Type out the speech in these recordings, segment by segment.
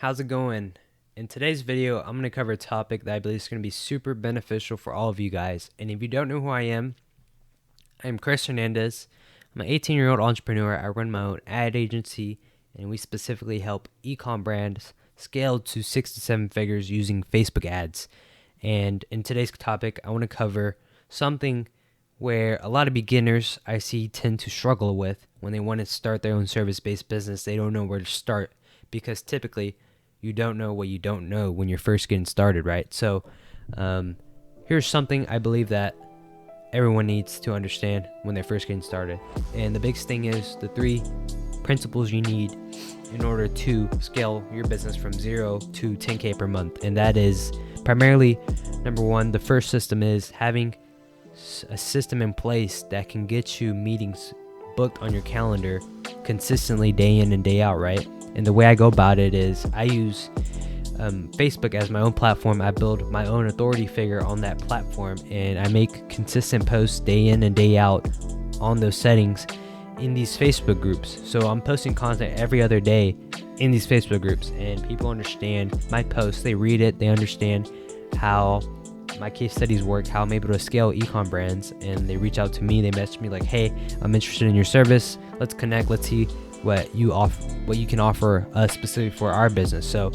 How's it going? In today's video, I'm going to cover a topic that I believe is going to be super beneficial for all of you guys. And if you don't know who I am Chris Hernandez. I'm an 18-year-old entrepreneur. I run my own ad agency, and we specifically help ecom brands scale to 6 to 7 figures using Facebook ads. And in today's topic, I want to cover something where a lot of beginners I see tend to struggle with when they want to start their own service-based business. They don't know where to start because typically you don't know what you don't know when you're first getting started, right? So here's something I believe that everyone needs to understand when they're first getting started. And the biggest thing is the 3 principles you need in order to scale your business from 0 to 10K per month. And that is primarily, number 1, the first system is having a system in place that can get you meetings booked on your calendar consistently day in and day out, right? And the way I go about it is I use Facebook as my own platform. I build my own authority figure on that platform, and I make consistent posts day in and day out on those settings in these Facebook groups. So I'm posting content every other day in these Facebook groups, and people understand my posts. They read it, they understand how my case studies work, how I'm able to scale ecom brands, and they reach out to me. They message me like, hey, I'm interested in your service. Let's connect. Let's see what you can offer us specifically for our business. So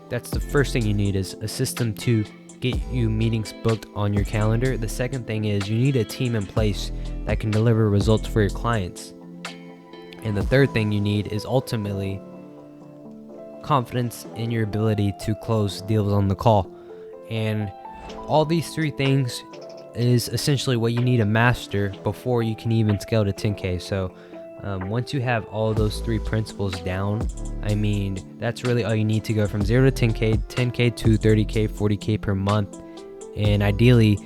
that's the first thing you need, is a system to get you meetings booked on your calendar. The second thing is you need a team in place that can deliver results for your clients. And the third thing you need is ultimately confidence in your ability to close deals on the call. And all these 3 things is essentially what you need to master before you can even scale to 10K. So once you have all those 3 principles down, I mean, that's really all you need to go from 0 to 10K, 10K to 30K, 40K per month. And ideally,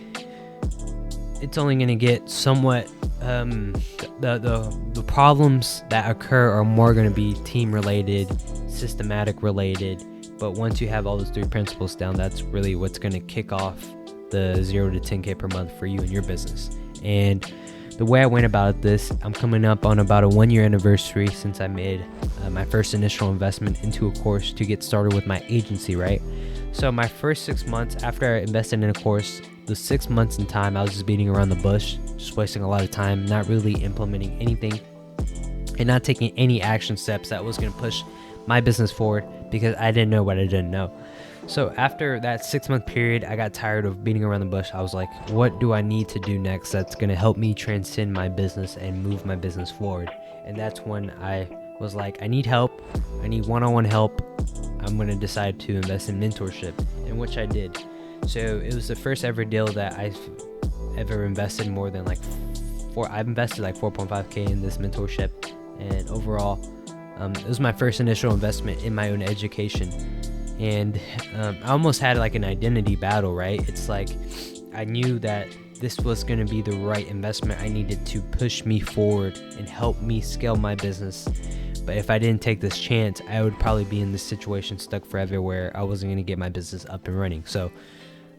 it's only going to get somewhat, the problems that occur are more going to be team related, systematic related. But once you have all those 3 principles down, that's really what's going to kick off the 0 to 10K per month for you and your business. And the way I went about this, I'm coming up on about a 1-year anniversary since I made my first initial investment into a course to get started with my agency, right? So my first 6 months after I invested in a course, the 6 months in time, I was just beating around the bush, just wasting a lot of time, not really implementing anything and not taking any action steps that was going to push my business forward because I didn't know what I didn't know. So after that 6-month period, I got tired of beating around the bush. I was like, what do I need to do next that's going to help me transcend my business and move my business forward? And that's when I was like, I need help. I need one-on-one help. I'm going to decide to invest in mentorship, in which I did. So it was the first ever deal that I've ever invested more than I've invested like 4.5K in this mentorship. And overall, it was my first initial investment in my own education. And I almost had like an identity battle, right? It's like I knew that this was going to be the right investment I needed to push me forward and help me scale my business. But if I didn't take this chance, I would probably be in this situation stuck forever where I wasn't going to get my business up and running. So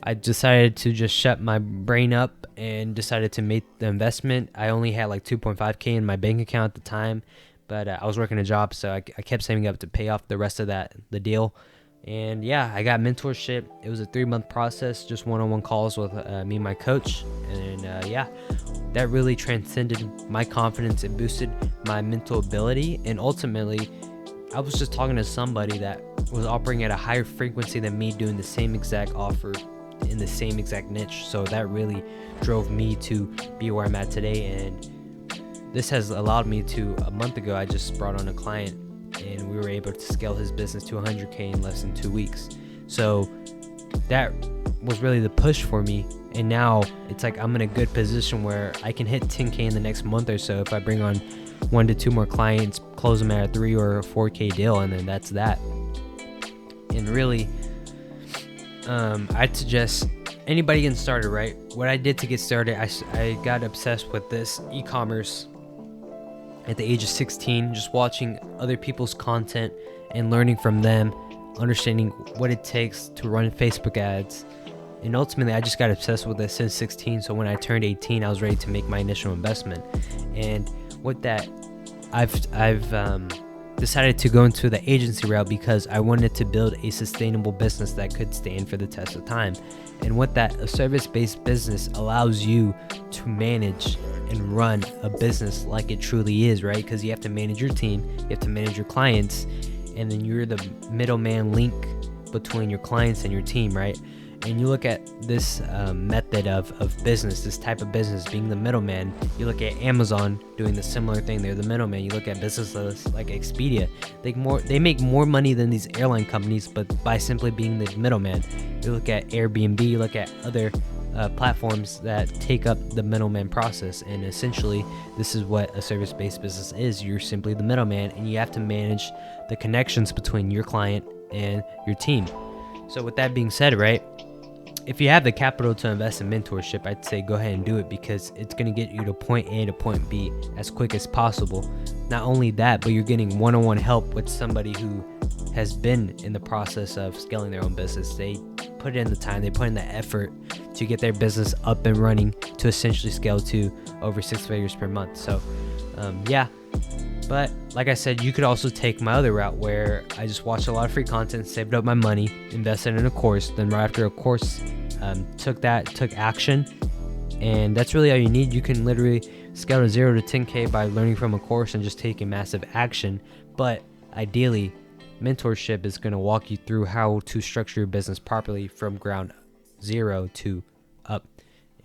I decided to just shut my brain up and decided to make the investment. I only had like 2.5K in my bank account at the time, but I was working a job, so I kept saving up to pay off the rest of the deal. And yeah, I got mentorship. It was a 3-month process, just one-on-one calls with me and my coach. And yeah, that really transcended my confidence. It boosted my mental ability. And ultimately, I was just talking to somebody that was operating at a higher frequency than me, doing the same exact offer in the same exact niche. So that really drove me to be where I'm at today. And this has allowed me to, a month ago, I just brought on a client, and we were able to scale his business to 100K in less than 2 weeks. So that was really the push for me. And now it's like I'm in a good position where I can hit 10K in the next month or so if I bring on 1 to 2 more clients, close them at a 3 or a 4K deal, and then that's that. And really, I'd suggest anybody getting started, right? What I did to get started, I got obsessed with this e-commerce at the age of 16, just watching other people's content and learning from them, understanding what it takes to run Facebook ads. And ultimately, I just got obsessed with it since 16. So when I turned 18, I was ready to make my initial investment. And with that, I've decided to go into the agency route because I wanted to build a sustainable business that could stand for the test of time. And with that, a service-based business allows you to manage and run a business like it truly is, right? Because you have to manage your team, you have to manage your clients, and then you're the middleman link between your clients and your team, right? And you look at this method of business, this type of business being the middleman. You look at Amazon doing the similar thing. They're the middleman. You look at businesses like Expedia. They make more money than these airline companies, but by simply being the middleman. You look at Airbnb. You look at other platforms that take up the middleman process. And essentially, this is what a service-based business is. You're simply the middleman, and you have to manage the connections between your client and your team. So with that being said, right, if you have the capital to invest in mentorship, I'd say go ahead and do it, because it's going to get you to point A to point B as quick as possible. Not only that, but you're getting one-on-one help with somebody who has been in the process of scaling their own business. They put in the time, they put in the effort to get their business up and running to essentially scale to over 6 figures per month. So yeah, but like I said, you could also take my other route where I just watched a lot of free content, saved up my money, invested in a course, then right after a course, took action. And that's really all you need. You can literally scale to 0 to 10K by learning from a course and just taking massive action. But ideally, mentorship is going to walk you through how to structure your business properly from ground zero to up.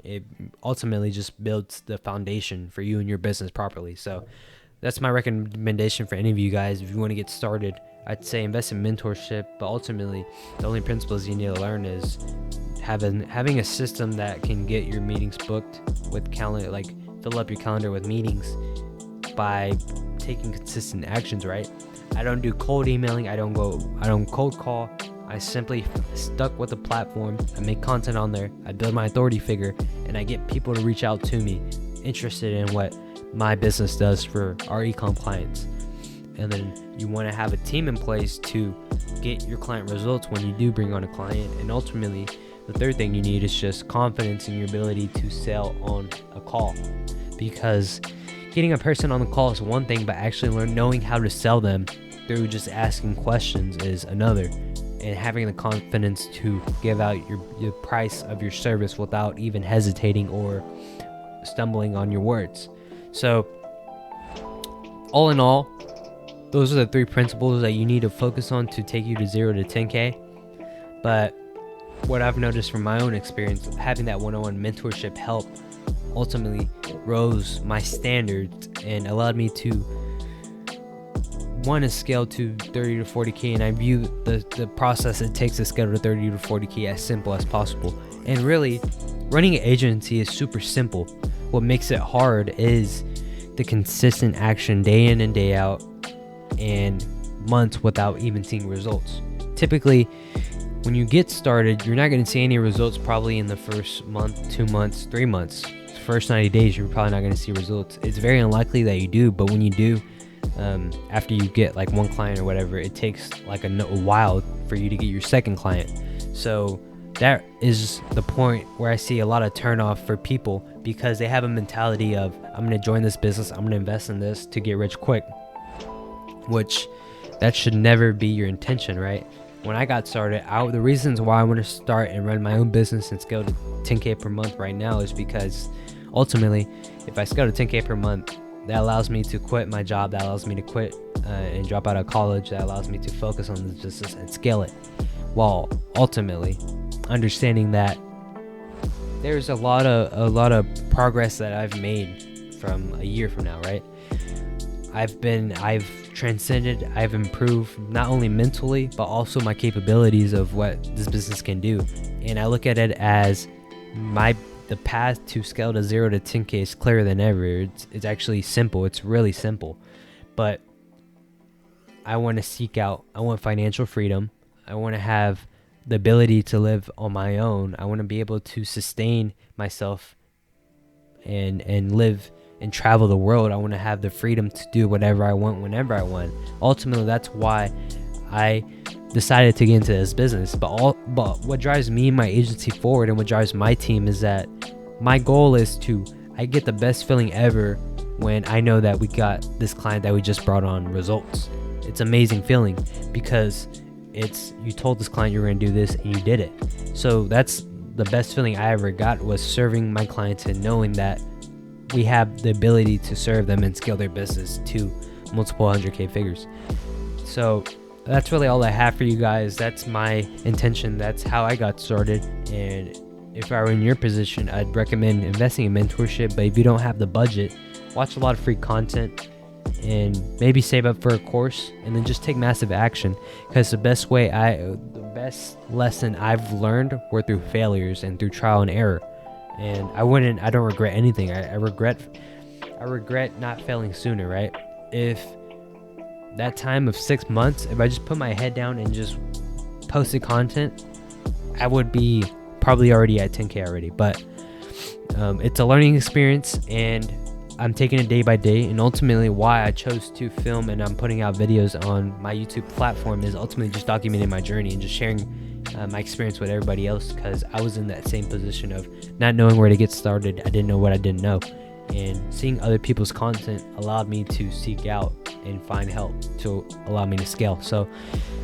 It ultimately just builds the foundation for you and your business properly. So that's my recommendation for any of you guys. If you want to get started, I'd say invest in mentorship, but ultimately the only principles you need to learn is having a system that can get your meetings booked with calendar, like fill up your calendar with meetings by taking consistent actions, right? I don't do cold emailing. I don't cold call. I simply stuck with the platform. I make content on there. I build my authority figure, and I get people to reach out to me interested in what my business does for our ecom clients. And then you want to have a team in place to get your client results when you do bring on a client. And ultimately, the third thing you need is just confidence in your ability to sell on a call, because getting a person on the call is one thing, but actually knowing how to sell them through just asking questions is another. And having the confidence to give out your price of your service without even hesitating or stumbling on your words. So all in all, those are the 3 principles that you need to focus on to take you to 0 to 10K. But what I've noticed from my own experience, having that one-on-one mentorship help ultimately rose my standards and allowed me to want to scale to 30 to 40K. And I view the process it takes to scale to 30 to 40K as simple as possible. And really, running an agency is super simple. What makes it hard is the consistent action day in and day out and months without even seeing results. Typically, when you get started, you're not going to see any results probably in the first month, 2 months, 3 months. The first 90 days, you're probably not going to see results. It's very unlikely that you do, but when you do, after you get like one client or whatever, it takes like a while for you to get your second client. So that is the point where I see a lot of turnoff for people, because they have a mentality of, I'm going to join this business, I'm going to invest in this to get rich quick, which that should never be your intention, right? When I got started, the reasons why I want to start and run my own business and scale to 10K per month right now is because ultimately, if I scale to 10K per month, that allows me to quit my job, that allows me to quit and drop out of college, that allows me to focus on the business and scale it, while ultimately understanding that there's a lot of progress that I've made from a year from now, right? I've transcended, I've improved not only mentally, but also my capabilities of what this business can do. And I look at it as the path to scale to 0 to 10K is clearer than ever. It's actually simple. It's really simple. But I want financial freedom. I want to have the ability to live on my own. I want to be able to sustain myself and live and travel the world. I want to have the freedom to do whatever I want whenever I want. Ultimately, that's why I decided to get into this business. But what drives me and my agency forward, and what drives my team, is that my goal is I get the best feeling ever when I know that we got this client that we just brought on results. it's an amazing feeling, because it's, you told this client you were going to do this and you did it. So that's the best feeling I ever got, was serving my clients and knowing that we have the ability to serve them and scale their business to multiple 100K figures. So that's really all I have for you guys. That's my intention. That's how I got started. And if I were in your position, I'd recommend investing in mentorship. But if you don't have the budget, watch a lot of free content and maybe save up for a course, and then just take massive action. Because the best lesson I've learned were through failures and through trial and error. And I don't regret anything. I regret not failing sooner, right? If that time of 6 months, if I just put my head down and just posted content, I would be probably already at 10K already. But it's a learning experience, and I'm taking it day by day. And ultimately why I chose to film and I'm putting out videos on my YouTube platform is ultimately just documenting my journey and just sharing my experience with everybody else, because I was in that same position of not knowing where to get started. I didn't know what I didn't know, and seeing other people's content allowed me to seek out and find help to allow me to scale. So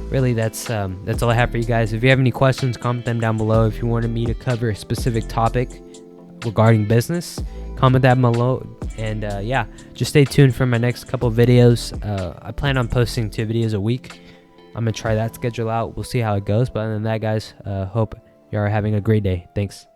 really, that's all I have for you guys. If you have any questions, comment them down below. If you wanted me to cover a specific topic regarding business, comment that below. And yeah, just stay tuned for my next couple of videos. I plan on posting 2 videos a week. I'm gonna try that schedule out. We'll see how it goes. But other than that, guys, hope you are having a great day. Thanks.